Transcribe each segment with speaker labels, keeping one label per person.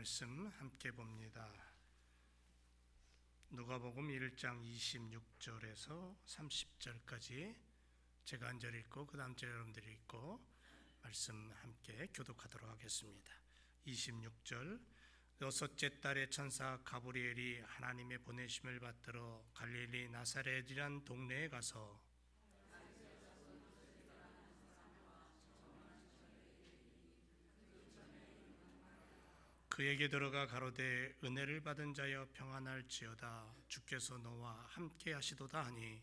Speaker 1: 말씀 함께 봅니다. 누가복음 1장 26절에서 30절까지 제가 한 절 읽고 그 다음 절 여러분들이 읽고 말씀 함께 교독하도록 하겠습니다. 26절 여섯째 달에 천사 가브리엘이 하나님의 보내심을 받들어 갈릴리 나사렛이란 동네에 가서 그에게 들어가 가로되 은혜를 받은 자여 평안할지어다 주께서 너와 함께 하시도다 하니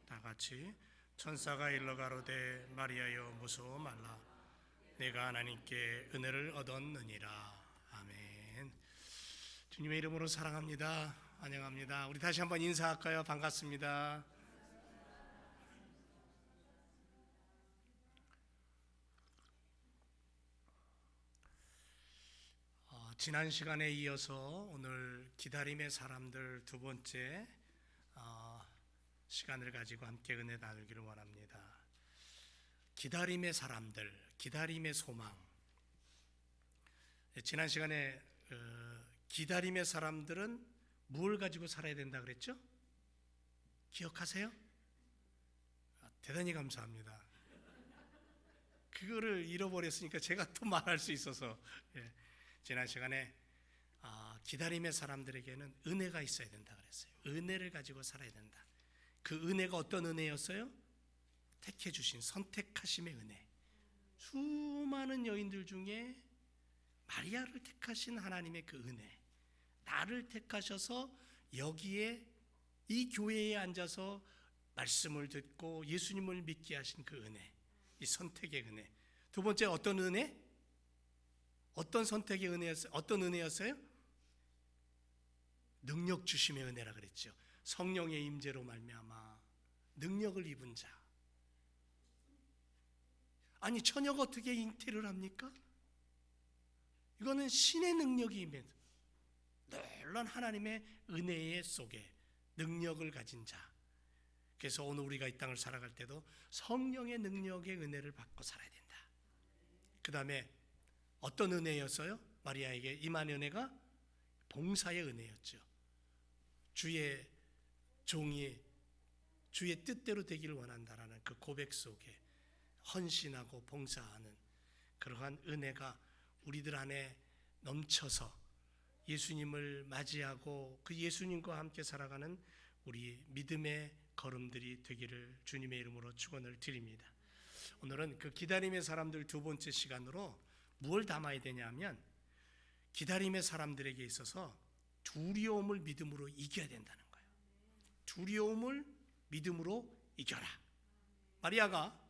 Speaker 1: 다같이 천사가 일러 가로되 마리아여 무서워 말라 내가 하나님께 은혜를 얻었느니라. 아멘. 주님의 이름으로 사랑합니다. 환영합니다. 우리 다시 한번 인사할까요? 반갑습니다. 지난 시간에 이어서 오늘 기다림의 사람들 두 번째 시간을 가지고 함께 은혜 나누기를 원합니다. 기다림의 사람들, 기다림의 소망. 지난 시간에 기다림의 사람들은 뭘 가지고 살아야 된다 그랬죠? 기억하세요? 대단히 감사합니다. 그거를 잃어버렸으니까 제가 또 말할 수 있어서 지난 시간에 기다림의 사람들에게는 은혜가 있어야 된다 그랬어요. 은혜를 가지고 살아야 된다. 그 은혜가 어떤 은혜였어요? 택해 주신 선택하심의 은혜. 수많은 여인들 중에 마리아를 택하신 하나님의 그 은혜. 나를 택하셔서 여기에 이 교회에 앉아서 말씀을 듣고 예수님을 믿게 하신 그 은혜. 이 선택의 은혜. 두 번째 어떤 은혜? 어떤 선택의 은혜였어요? 어떤 은혜였어요? 능력 주심의 은혜라 그랬죠. 성령의 임재로 말미암아 능력을 입은 자. 아니 처녀가 어떻게 잉태를 합니까? 이거는 신의 능력이 임해 놀라운 하나님의 은혜의 속에 능력을 가진 자. 그래서 오늘 우리가 이 땅을 살아갈 때도 성령의 능력의 은혜를 받고 살아야 된다. 그 다음에 어떤 은혜였어요? 마리아에게 임한 은혜가 봉사의 은혜였죠. 주의 종이 주의 뜻대로 되기를 원한다라는 그 고백 속에 헌신하고 봉사하는 그러한 은혜가 우리들 안에 넘쳐서 예수님을 맞이하고 그 예수님과 함께 살아가는 우리 믿음의 걸음들이 되기를 주님의 이름으로 축원을 드립니다. 오늘은 그 기다림의 사람들 두 번째 시간으로 무엇을 담아야 되냐면 기다림의 사람들에게 있어서 두려움을 믿음으로 이겨야 된다는 거예요. 두려움을 믿음으로 이겨라. 마리아가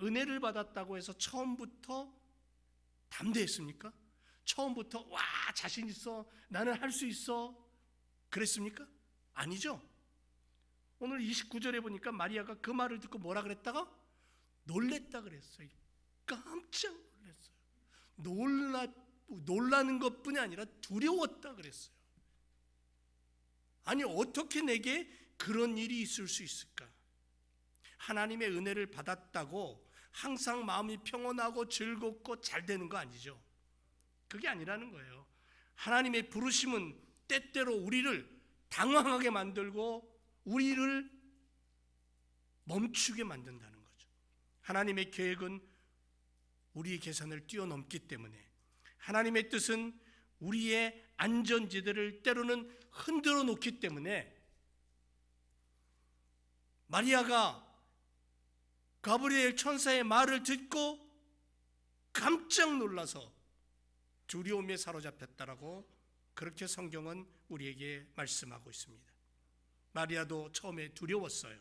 Speaker 1: 은혜를 받았다고 해서 처음부터 담대했습니까? 처음부터 와 자신 있어 나는 할 수 있어 그랬습니까? 아니죠. 오늘 29절에 보니까 마리아가 그 말을 듣고 뭐라 그랬다가 놀랬다 그랬어요. 깜짝 놀랐어요. 놀라는 것뿐이 아니라 두려웠다 그랬어요. 아니 어떻게 내게 그런 일이 있을 수 있을까? 하나님의 은혜를 받았다고 항상 마음이 평온하고 즐겁고 잘 되는 거 아니죠. 그게 아니라는 거예요. 하나님의 부르심은 때때로 우리를 당황하게 만들고 우리를 멈추게 만든다는 거죠. 하나님의 계획은 우리의 계산을 뛰어넘기 때문에 하나님의 뜻은 우리의 안전지대를 때로는 흔들어 놓기 때문에 마리아가 가브리엘 천사의 말을 듣고 깜짝 놀라서 두려움에 사로잡혔다라고 그렇게 성경은 우리에게 말씀하고 있습니다. 마리아도 처음에 두려웠어요.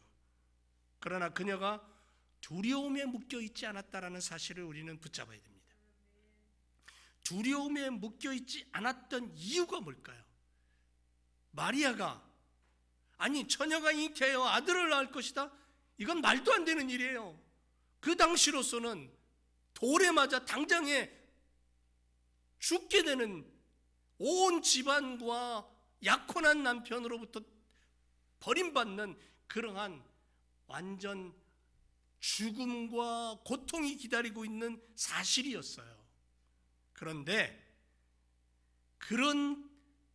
Speaker 1: 그러나 그녀가 두려움에 묶여 있지 않았다라는 사실을 우리는 붙잡아야 됩니다. 두려움에 묶여 있지 않았던 이유가 뭘까요? 마리아가 아니 처녀가 잉태하여 아들을 낳을 것이다. 이건 말도 안 되는 일이에요. 그 당시로서는 돌에 맞아 당장에 죽게 되는 온 집안과 약혼한 남편으로부터 버림받는 그러한 완전 죽음과 고통이 기다리고 있는 사실이었어요. 그런데 그런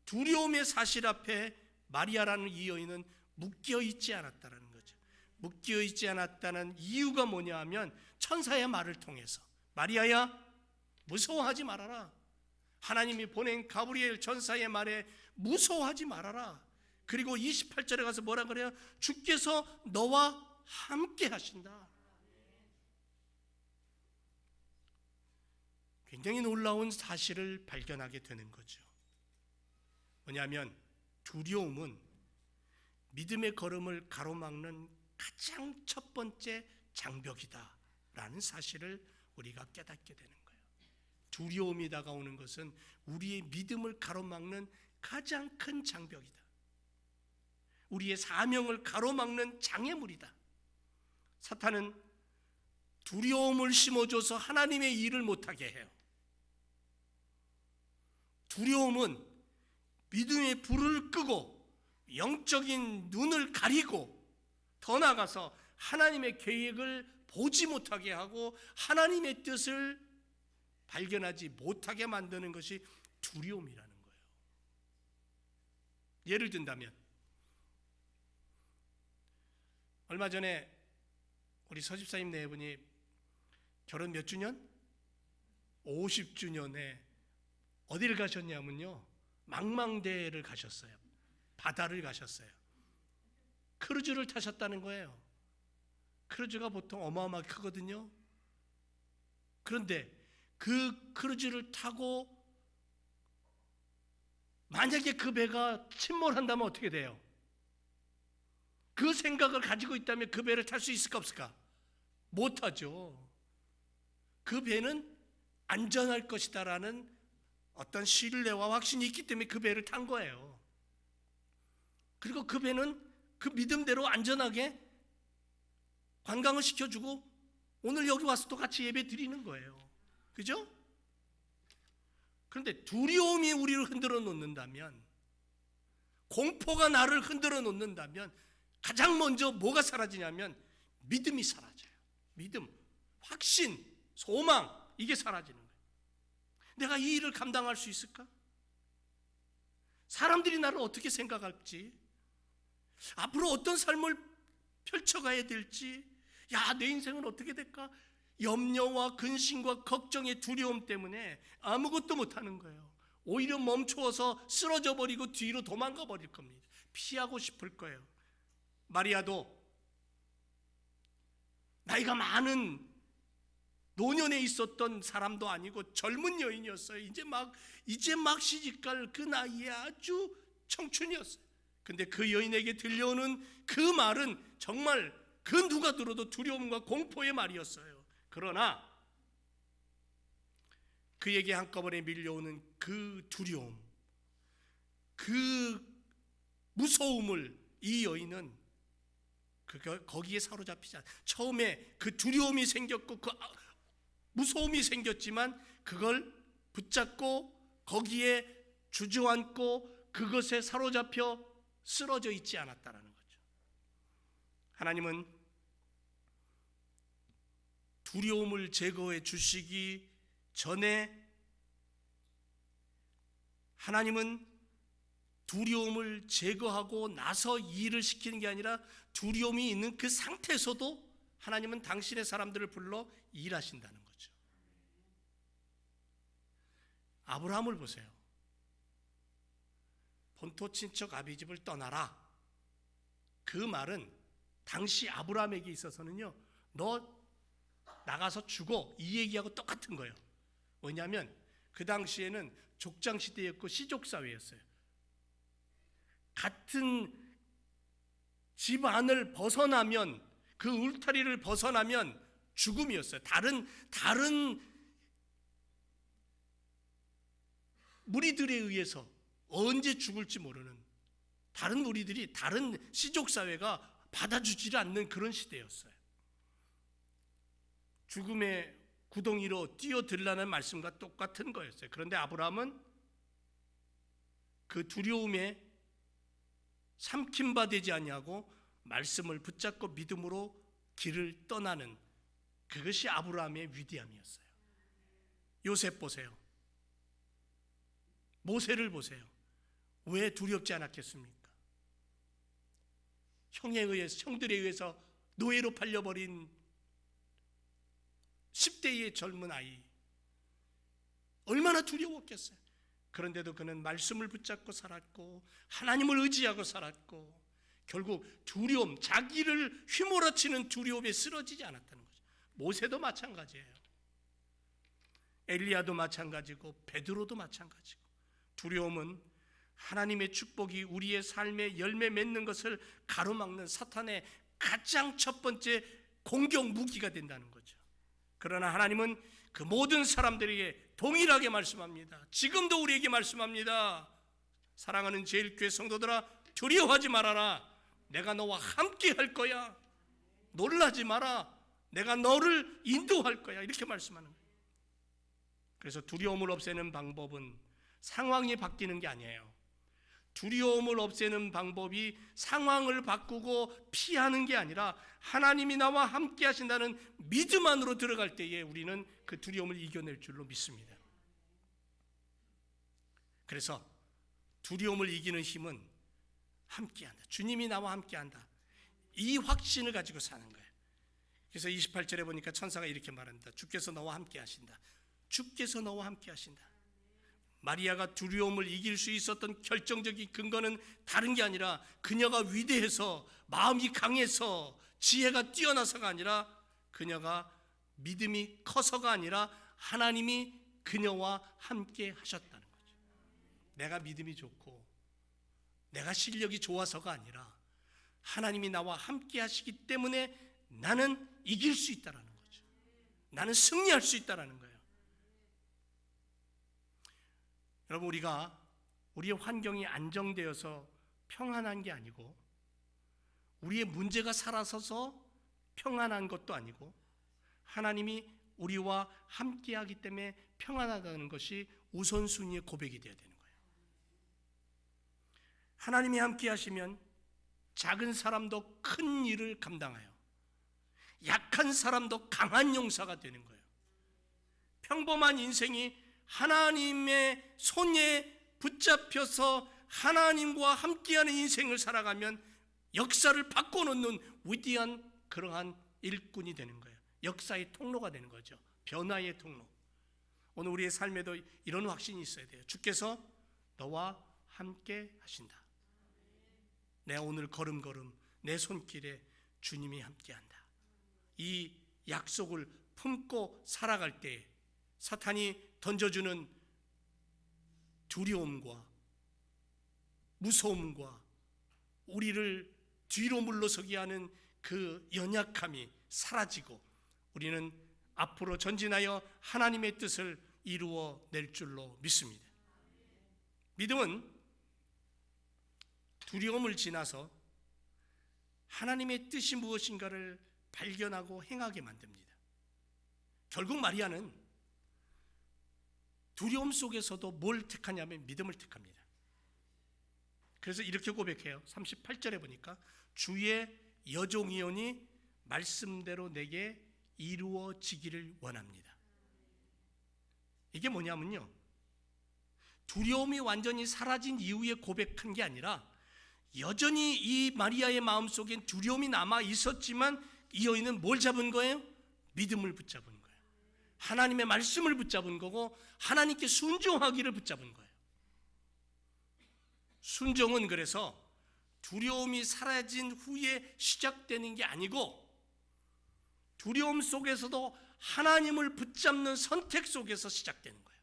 Speaker 1: 두려움의 사실 앞에 마리아라는 이 여인은 묶여 있지 않았다는 거죠. 묶여 있지 않았다는 이유가 뭐냐 하면 천사의 말을 통해서, 마리아야 무서워하지 말아라. 하나님이 보낸 가브리엘 천사의 말에 무서워하지 말아라. 그리고 28절에 가서 뭐라 그래요? 주께서 너와 함께 하신다. 굉장히 놀라운 사실을 발견하게 되는 거죠. 뭐냐면 두려움은 믿음의 걸음을 가로막는 가장 첫 번째 장벽이다라는 사실을 우리가 깨닫게 되는 거예요. 두려움이 다가오는 것은 우리의 믿음을 가로막는 가장 큰 장벽이다. 우리의 사명을 가로막는 장애물이다. 사탄은 두려움을 심어줘서 하나님의 일을 못하게 해요. 두려움은 믿음의 불을 끄고 영적인 눈을 가리고 더 나아가서 하나님의 계획을 보지 못하게 하고 하나님의 뜻을 발견하지 못하게 만드는 것이 두려움이라는 거예요. 예를 든다면 얼마 전에 우리 서집사님 네 분이 결혼 몇 주년? 50주년에 어디를 가셨냐면요, 망망대해를 가셨어요. 바다를 가셨어요. 크루즈를 타셨다는 거예요. 크루즈가 보통 어마어마하게 크거든요. 그런데 그 크루즈를 타고 만약에 그 배가 침몰한다면 어떻게 돼요? 그 생각을 가지고 있다면 그 배를 탈 수 있을까 없을까? 못하죠. 그 배는 안전할 것이다라는 어떤 신뢰와 확신이 있기 때문에 그 배를 탄 거예요. 그리고 그 배는 그 믿음대로 안전하게 관광을 시켜주고 오늘 여기 와서 또 같이 예배 드리는 거예요. 그죠? 그런데 두려움이 우리를 흔들어 놓는다면, 공포가 나를 흔들어 놓는다면 가장 먼저 뭐가 사라지냐면 믿음이 사라져요. 믿음, 확신, 소망, 이게 사라지는 거예요. 내가 이 일을 감당할 수 있을까? 사람들이 나를 어떻게 생각할지, 앞으로 어떤 삶을 펼쳐가야 될지, 야, 내 인생은 어떻게 될까? 염려와 근심과 걱정의 두려움 때문에 아무것도 못하는 거예요. 오히려 멈추어서 쓰러져 버리고 뒤로 도망가 버릴 겁니다. 피하고 싶을 거예요. 마리아도 나이가 많은 노년에 있었던 사람도 아니고 젊은 여인이었어요. 이제 막 시집갈 그 나이에 아주 청춘이었어요. 근데 그 여인에게 들려오는 그 말은 정말 그 누가 들어도 두려움과 공포의 말이었어요. 그러나 그에게 한꺼번에 밀려오는 그 두려움, 그 무서움을 이 여인은 거기에 사로잡히지 않아요. 처음에 그 두려움이 생겼고 그 무서움이 생겼지만 그걸 붙잡고 거기에 주저앉고 그것에 사로잡혀 쓰러져 있지 않았다는 거죠. 하나님은 두려움을 제거해 주시기 전에, 하나님은 두려움을 제거하고 나서 일을 시키는 게 아니라 두려움이 있는 그 상태에서도 하나님은 당신의 사람들을 불러 일하신다는 거죠. 아브라함을 보세요. 본토 친척 아비집을 떠나라. 그 말은 당시 아브라함에게 있어서는요, 너 나가서 죽어, 이 얘기하고 똑같은 거예요. 왜냐하면 그 당시에는 족장 시대였고 시족 사회였어요. 같은 집안을 벗어나면, 그 울타리를 벗어나면 죽음이었어요. 다른 무리들에 의해서 언제 죽을지 모르는, 다른 무리들이, 다른 시족 사회가 받아주지 않는 그런 시대였어요. 죽음의 구덩이로 뛰어들라는 말씀과 똑같은 거였어요. 그런데 아브라함은 그 두려움에 삼킴바 되지 아니하고 말씀을 붙잡고 믿음으로 길을 떠나는 그것이 아브라함의 위대함이었어요. 요셉 보세요. 모세를 보세요. 왜 두렵지 않았겠습니까? 형들에 의해서 노예로 팔려버린 10대의 젊은 아이, 얼마나 두려웠겠어요. 그런데도 그는 말씀을 붙잡고 살았고 하나님을 의지하고 살았고 결국 두려움, 자기를 휘몰아치는 두려움에 쓰러지지 않았다는 거죠. 모세도 마찬가지예요. 엘리야도 마찬가지고 베드로도 마찬가지고, 두려움은 하나님의 축복이 우리의 삶에 열매 맺는 것을 가로막는 사탄의 가장 첫 번째 공격 무기가 된다는 거죠. 그러나 하나님은 그 모든 사람들에게 동일하게 말씀합니다. 지금도 우리에게 말씀합니다. 사랑하는 제일교회 성도들아, 두려워하지 말아라. 내가 너와 함께 할 거야. 놀라지 마라. 내가 너를 인도할 거야. 이렇게 말씀하는 거예요. 그래서 두려움을 없애는 방법은 상황이 바뀌는 게 아니에요. 두려움을 없애는 방법이 상황을 바꾸고 피하는 게 아니라 하나님이 나와 함께 하신다는 믿음 안으로 들어갈 때에 우리는 그 두려움을 이겨낼 줄로 믿습니다. 그래서 두려움을 이기는 힘은 함께한다. 주님이 나와 함께한다. 이 확신을 가지고 사는 거예요. 그래서 28절에 보니까 천사가 이렇게 말합니다. 주께서 너와 함께 하신다. 주께서 너와 함께 하신다. 마리아가 두려움을 이길 수 있었던 결정적인 근거는 다른 게 아니라 그녀가 위대해서, 마음이 강해서, 지혜가 뛰어나서가 아니라 그녀가 믿음이 커서가 아니라 하나님이 그녀와 함께 하셨다는 거죠. 내가 믿음이 좋고 내가 실력이 좋아서가 아니라 하나님이 나와 함께 하시기 때문에 나는 이길 수 있다는 거죠. 나는 승리할 수 있다는 거예요. 여러분, 우리의 환경이 안정되어서 평안한 게 아니고 우리의 문제가 사라져서 평안한 것도 아니고 하나님이 우리와 함께하기 때문에 평안하다는 것이 우선순위의 고백이 되어야 되는 거예요. 하나님이 함께하시면 작은 사람도 큰 일을 감당하여 약한 사람도 강한 용사가 되는 거예요. 평범한 인생이 하나님의 손에 붙잡혀서 하나님과 함께하는 인생을 살아가면 역사를 바꿔놓는 위대한 그러한 일꾼이 되는 거예요. 역사의 통로가 되는 거죠. 변화의 통로. 오늘 우리의 삶에도 이런 확신이 있어야 돼요. 주께서 너와 함께 하신다. 내 오늘 걸음걸음 내 손길에 주님이 함께한다. 이 약속을 품고 살아갈 때 사탄이 던져주는 두려움과 무서움과 우리를 뒤로 물러서게 하는 그 연약함이 사라지고 우리는 앞으로 전진하여 하나님의 뜻을 이루어낼 줄로 믿습니다. 믿음은 두려움을 지나서 하나님의 뜻이 무엇인가를 발견하고 행하게 만듭니다. 결국 마리아는 두려움 속에서도 뭘 택하냐면 믿음을 택합니다. 그래서 이렇게 고백해요. 38절에 보니까 주의 여종이오니 말씀대로 내게 이루어지기를 원합니다. 이게 뭐냐면요, 두려움이 완전히 사라진 이후에 고백한 게 아니라 여전히 이 마리아의 마음속엔 두려움이 남아 있었지만 이 여인은 뭘 잡은 거예요? 믿음을 붙잡은 거예요. 하나님의 말씀을 붙잡은 거고 하나님께 순종하기를 붙잡은 거예요. 순종은 그래서 두려움이 사라진 후에 시작되는 게 아니고 두려움 속에서도 하나님을 붙잡는 선택 속에서 시작되는 거예요.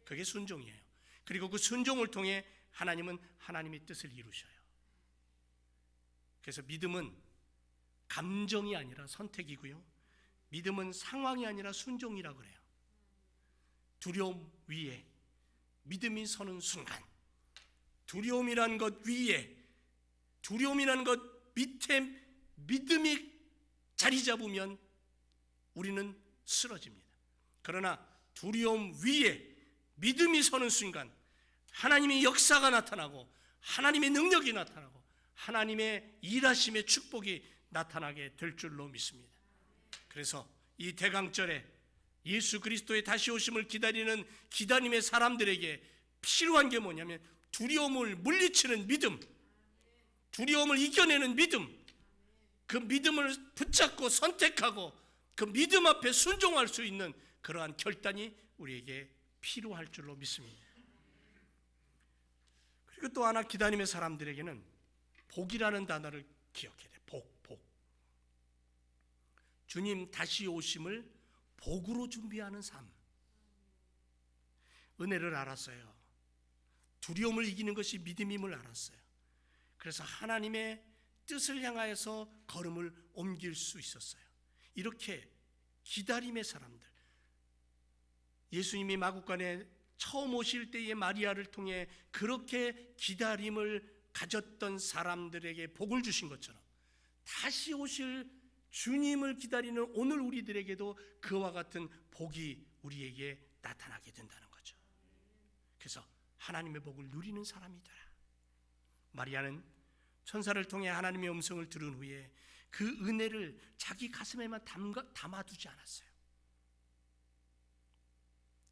Speaker 1: 그게 순종이에요. 그리고 그 순종을 통해 하나님은 하나님의 뜻을 이루셔요. 그래서 믿음은 감정이 아니라 선택이고요, 믿음은 상황이 아니라 순종이라고 그래요. 두려움 위에 믿음이 서는 순간, 두려움이란 것 위에, 두려움이란 것 밑에 믿음이 자리 잡으면 우리는 쓰러집니다. 그러나 두려움 위에 믿음이 서는 순간 하나님의 역사가 나타나고 하나님의 능력이 나타나고 하나님의 일하심의 축복이 나타나게 될 줄로 믿습니다. 그래서 이 대강절에 예수 그리스도의 다시 오심을 기다리는 기다림의 사람들에게 필요한 게 뭐냐면 두려움을 물리치는 믿음, 두려움을 이겨내는 믿음, 그 믿음을 붙잡고 선택하고 그 믿음 앞에 순종할 수 있는 그러한 결단이 우리에게 필요할 줄로 믿습니다. 그리고 또 하나 기다림의 사람들에게는 복이라는 단어를 기억해야 돼. 복. 주님 다시 오심을 복으로 준비하는 삶. 은혜를 알았어요. 두려움을 이기는 것이 믿음임을 알았어요. 그래서 하나님의 뜻을 향하여서 걸음을 옮길 수 있었어요. 이렇게 기다림의 사람들, 예수님이 마구간에 처음 오실 때의 마리아를 통해 그렇게 기다림을 가졌던 사람들에게 복을 주신 것처럼 다시 오실 주님을 기다리는 오늘 우리들에게도 그와 같은 복이 우리에게 나타나게 된다는 거죠. 그래서 하나님의 복을 누리는 사람이 되라. 마리아는 천사를 통해 하나님의 음성을 들은 후에 그 은혜를 자기 가슴에만 담아두지 않았어요.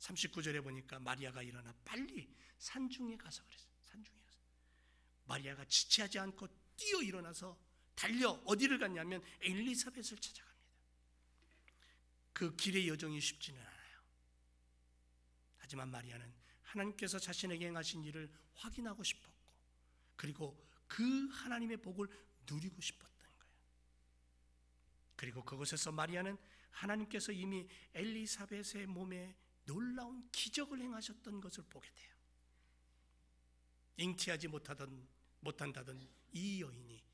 Speaker 1: 39절에 보니까 마리아가 일어나 빨리 산중에 가서 그랬어요. 산중에 가서 마리아가 지체하지 않고 뛰어 일어나서 달려 어디를 갔냐면 엘리사벳을 찾아갑니다. 그 길의 여정이 쉽지는 않아요. 하지만 마리아는 하나님께서 자신에게 행하신 일을 확인하고 싶었고, 그리고 그 하나님의 복을 누리고 싶었던 거예요. 그리고 그곳에서 마리아는 하나님께서 이미 엘리사벳의 몸에 놀라운 기적을 행하셨던 것을 보게 돼요. 잉태하지 못한다던 이 여인이,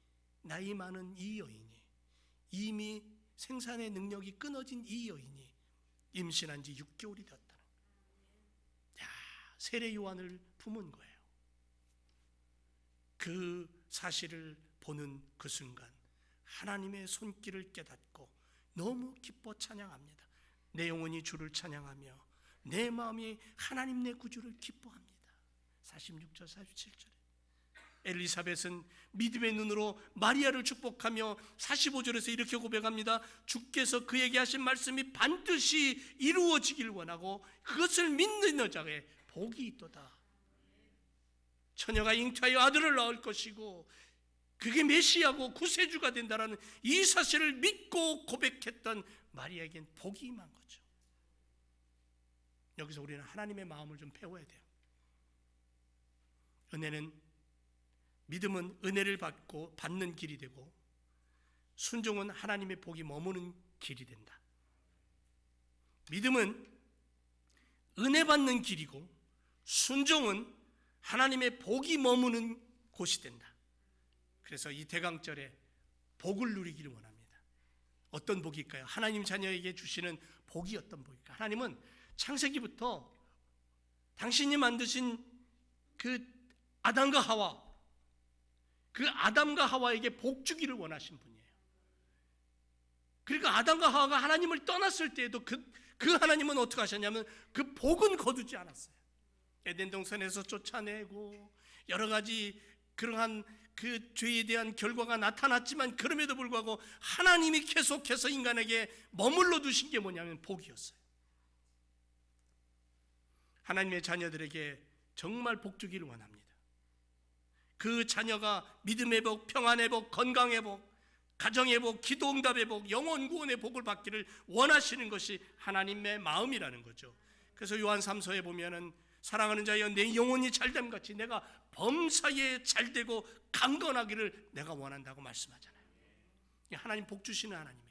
Speaker 1: 나이 많은 이 여인이, 이미 생산의 능력이 끊어진 이 여인이 임신한 지 6개월이 되었다는 거예요. 세례 요한을 품은 거예요. 그 사실을 보는 그 순간 하나님의 손길을 깨닫고 너무 기뻐 찬양합니다. 내 영혼이 주를 찬양하며 내 마음이 하나님 내 구주를 기뻐합니다. 46절 47절에 엘리사벳은 믿음의 눈으로 마리아를 축복하며 45절에서 이렇게 고백합니다. 주께서 그에게 하신 말씀이 반드시 이루어지길 원하고 그것을 믿는 여자에 복이 있도다. 처녀가 잉태하여 아들을 낳을 것이고 그게 메시아고 구세주가 된다라는 이 사실을 믿고 고백했던 마리아에겐 복이 임한 거죠. 여기서 우리는 하나님의 마음을 좀 배워야 돼요. 믿음은 은혜를 받는 길이 되고, 순종은 하나님의 복이 머무는 길이 된다. 믿음은 은혜 받는 길이고, 순종은 하나님의 복이 머무는 곳이 된다. 그래서 이 대강절에 복을 누리기를 원합니다. 어떤 복일까요? 하나님 자녀에게 주시는 복이 어떤 복일까요? 하나님은 창세기부터 당신이 만드신 그 아담과 하와, 그 아담과 하와에게 복 주기를 원하신 분이에요. 그러니까 아담과 하와가 하나님을 떠났을 때에도 그 하나님은 어떻게 하셨냐면 그 복은 거두지 않았어요. 에덴 동산에서 쫓아내고 여러 가지 그러한 그 죄에 대한 결과가 나타났지만, 그럼에도 불구하고 하나님이 계속해서 인간에게 머물러 두신 게 뭐냐면 복이었어요. 하나님의 자녀들에게 정말 복 주기를 원합니다. 그 자녀가 믿음의 복, 평안의 복, 건강의 복, 가정의 복, 기도응답의 복, 영혼 구원의 복을 받기를 원하시는 것이 하나님의 마음이라는 거죠. 그래서 요한 3서에 보면은 사랑하는 자여 내 영혼이 잘됨 같이 내가 범사에 잘되고 강건하기를 내가 원한다고 말씀하잖아요. 하나님 복 주시는 하나님이에요.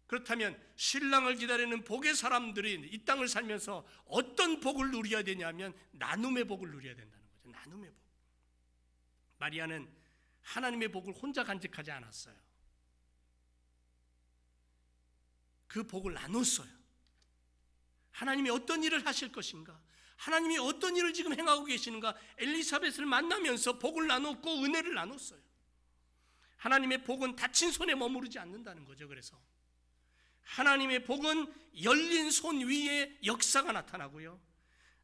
Speaker 1: 그렇다면 신랑을 기다리는 복의 사람들이 이 땅을 살면서 어떤 복을 누려야 되냐면 나눔의 복을 누려야 된다는 거죠. 나눔의 복. 마리아는 하나님의 복을 혼자 간직하지 않았어요. 그 복을 나눴어요. 하나님이 어떤 일을 하실 것인가, 하나님이 어떤 일을 지금 행하고 계시는가, 엘리사벳을 만나면서 복을 나눴고 은혜를 나눴어요. 하나님의 복은 다친 손에 머무르지 않는다는 거죠. 그래서 하나님의 복은 열린 손 위에 역사가 나타나고요,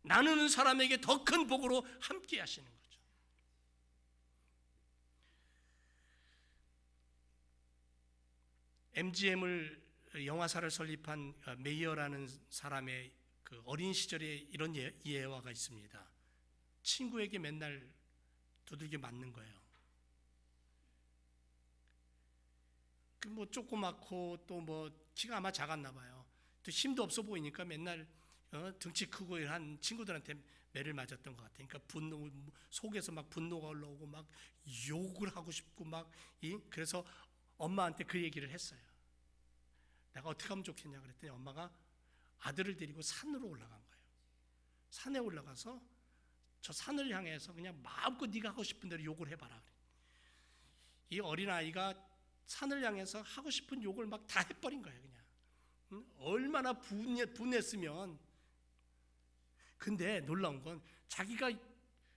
Speaker 1: 나누는 사람에게 더 큰 복으로 함께 하시는 거죠. MGM을 영화사를 설립한 메이어라는 사람의 그 어린 시절에 이런 예화가 있습니다. 친구에게 맨날 두들겨 맞는 거예요. 그 뭐 조그맣고 또 뭐 키가 아마 작았나 봐요. 또 힘도 없어 보이니까 맨날 등치 크고 한 친구들한테 매를 맞았던 것 같아요. 그러니까 분노 속에서 막 분노가 올라오고 막 욕을 하고 싶고 막 그래서 엄마한테 그 얘기를 했어요. 내가 어떻게 하면 좋겠냐 그랬더니 엄마가 아들을 데리고 산으로 올라간 거예요. 산에 올라가서 저 산을 향해서 그냥 마음껏 네가 하고 싶은 대로 욕을 해봐라. 이 어린아이가 산을 향해서 하고 싶은 욕을 막 다 해버린 거예요. 그냥 얼마나 분했으면. 근데 놀라운 건 자기가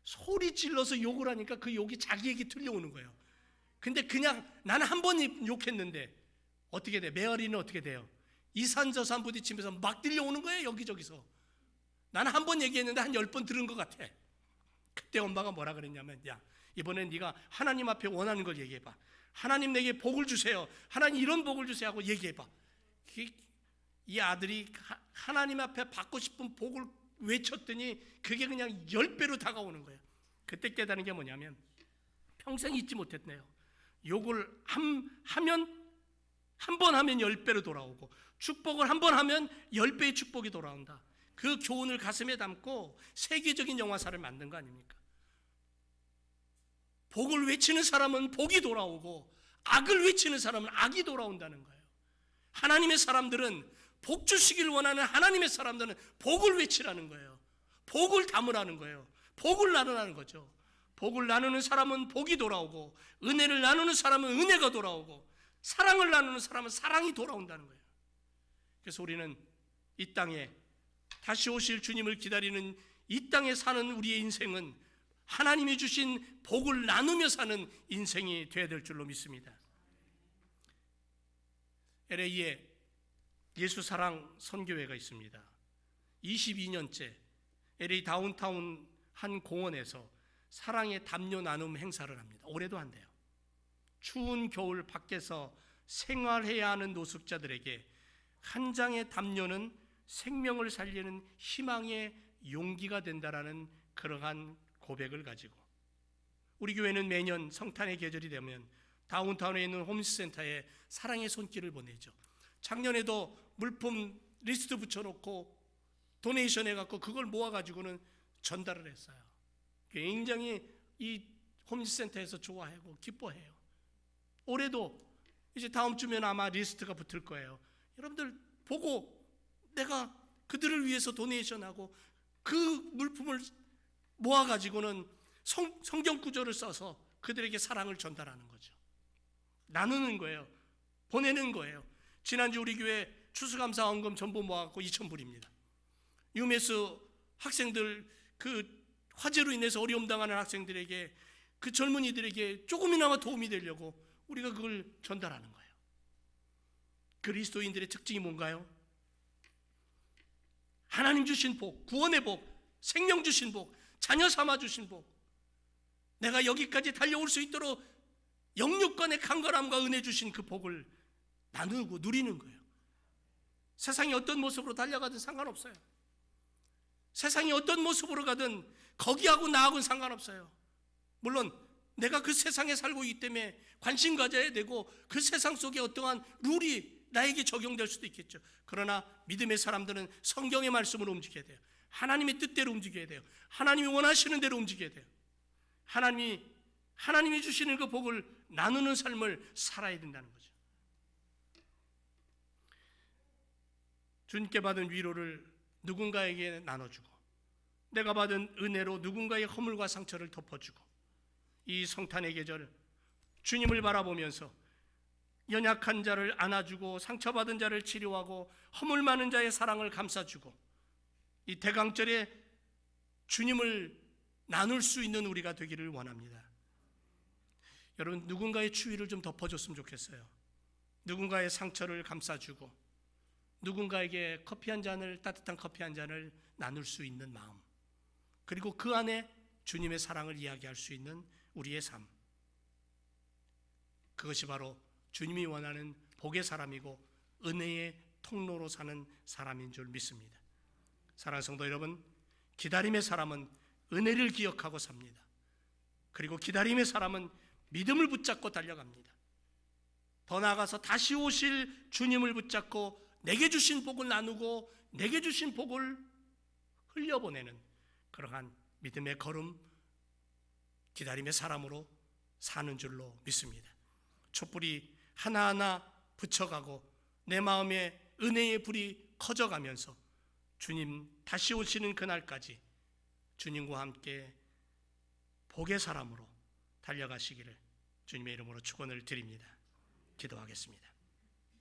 Speaker 1: 소리 질러서 욕을 하니까 그 욕이 자기에게 들려오는 거예요. 근데 그냥 나는 한 번 욕했는데 어떻게 돼? 메아리는 어떻게 돼요? 이 산 저 산 부딪히면서 막 들려오는 거예요. 여기저기서. 나는 한 번 얘기했는데 한 10번 들은 것 같아. 그때 엄마가 뭐라 그랬냐면, 야, 이번엔 네가 하나님 앞에 원하는 걸 얘기해봐. 하나님 내게 복을 주세요. 하나님 이런 복을 주세요 하고 얘기해봐. 이 아들이 하나님 앞에 받고 싶은 복을 외쳤더니 그게 그냥 10배로 다가오는 거예요. 그때 깨달은 게 뭐냐면 평생 잊지 못했네요. 욕을 하면 한 번 하면 10배로 돌아오고 축복을 한 번 하면 10배의 축복이 돌아온다. 그 교훈을 가슴에 담고 세계적인 영화사를 만든 거 아닙니까? 복을 외치는 사람은 복이 돌아오고 악을 외치는 사람은 악이 돌아온다는 거예요. 하나님의 사람들은 복 주시길 원하는 하나님의 사람들은 복을 외치라는 거예요. 복을 담으라는 거예요. 복을 나누라는 거죠. 복을 나누는 사람은 복이 돌아오고 은혜를 나누는 사람은 은혜가 돌아오고 사랑을 나누는 사람은 사랑이 돌아온다는 거예요. 그래서 우리는 이 땅에 다시 오실 주님을 기다리는 이 땅에 사는 우리의 인생은 하나님이 주신 복을 나누며 사는 인생이 되어야 될 줄로 믿습니다. LA에 예수사랑 선교회가 있습니다. 22년째 LA 다운타운 한 공원에서 사랑의 담요 나눔 행사를 합니다. 올해도 한대요. 추운 겨울 밖에서 생활해야 하는 노숙자들에게 한 장의 담요는 생명을 살리는 희망의 용기가 된다라는 그러한 고백을 가지고 우리 교회는 매년 성탄의 계절이 되면 다운타운에 있는 홈스센터에 사랑의 손길을 보내죠. 작년에도 물품 리스트 붙여놓고 도네이션 해갖고 그걸 모아가지고는 전달을 했어요. 굉장히 이 홈스센터에서 좋아하고 기뻐해요. 올해도 이제 다음 주면 아마 리스트가 붙을 거예요. 여러분들 보고 내가 그들을 위해서 도네이션하고 그 물품을 모아가지고는 성경 구절을 써서 그들에게 사랑을 전달하는 거죠. 나누는 거예요. 보내는 거예요. 지난주 우리 교회 추수감사 헌금 전부 모아갖고 2,000불입니다. 유메스 학생들 그 화재로 인해서 어려움 당하는 학생들에게 그 젊은이들에게 조금이나마 도움이 되려고 우리가 그걸 전달하는 거예요. 그리스도인들의 특징이 뭔가요? 하나님 주신 복, 구원의 복, 생명 주신 복, 자녀 삼아 주신 복, 내가 여기까지 달려올 수 있도록 영육간의 강건함과 은혜 주신 그 복을 나누고 누리는 거예요. 세상이 어떤 모습으로 달려가든 상관없어요. 세상이 어떤 모습으로 가든 거기하고 나하고는 상관없어요. 물론 내가 그 세상에 살고 있기 때문에 관심 가져야 되고 그 세상 속에 어떠한 룰이 나에게 적용될 수도 있겠죠. 그러나 믿음의 사람들은 성경의 말씀으로 움직여야 돼요. 하나님의 뜻대로 움직여야 돼요. 하나님이 원하시는 대로 움직여야 돼요. 하나님이 주시는 그 복을 나누는 삶을 살아야 된다는 거죠. 주님께 받은 위로를 누군가에게 나눠주고 내가 받은 은혜로 누군가의 허물과 상처를 덮어주고 이 성탄의 계절 주님을 바라보면서 연약한 자를 안아주고 상처받은 자를 치료하고 허물 많은 자의 사랑을 감싸주고 이 대강절에 주님을 나눌 수 있는 우리가 되기를 원합니다. 여러분 누군가의 추위를 좀 덮어줬으면 좋겠어요. 누군가의 상처를 감싸주고 누군가에게 커피 한 잔을 따뜻한 커피 한 잔을 나눌 수 있는 마음 그리고 그 안에 주님의 사랑을 이야기할 수 있는 우리의 삶 그것이 바로 주님이 원하는 복의 사람이고 은혜의 통로로 사는 사람인 줄 믿습니다. 사랑하는 성도 여러분, 기다림의 사람은 은혜를 기억하고 삽니다. 그리고 기다림의 사람은 믿음을 붙잡고 달려갑니다. 더 나아가서 다시 오실 주님을 붙잡고 내게 주신 복을 나누고 내게 주신 복을 흘려보내는 그러한 믿음의 걸음, 기다림의 사람으로 사는 줄로 믿습니다. 촛불이 하나하나 붙여가고 내 마음에 은혜의 불이 커져가면서 주님 다시 오시는 그날까지 주님과 함께 복의 사람으로 달려가시기를 주님의 이름으로 축원을 드립니다. 기도하겠습니다.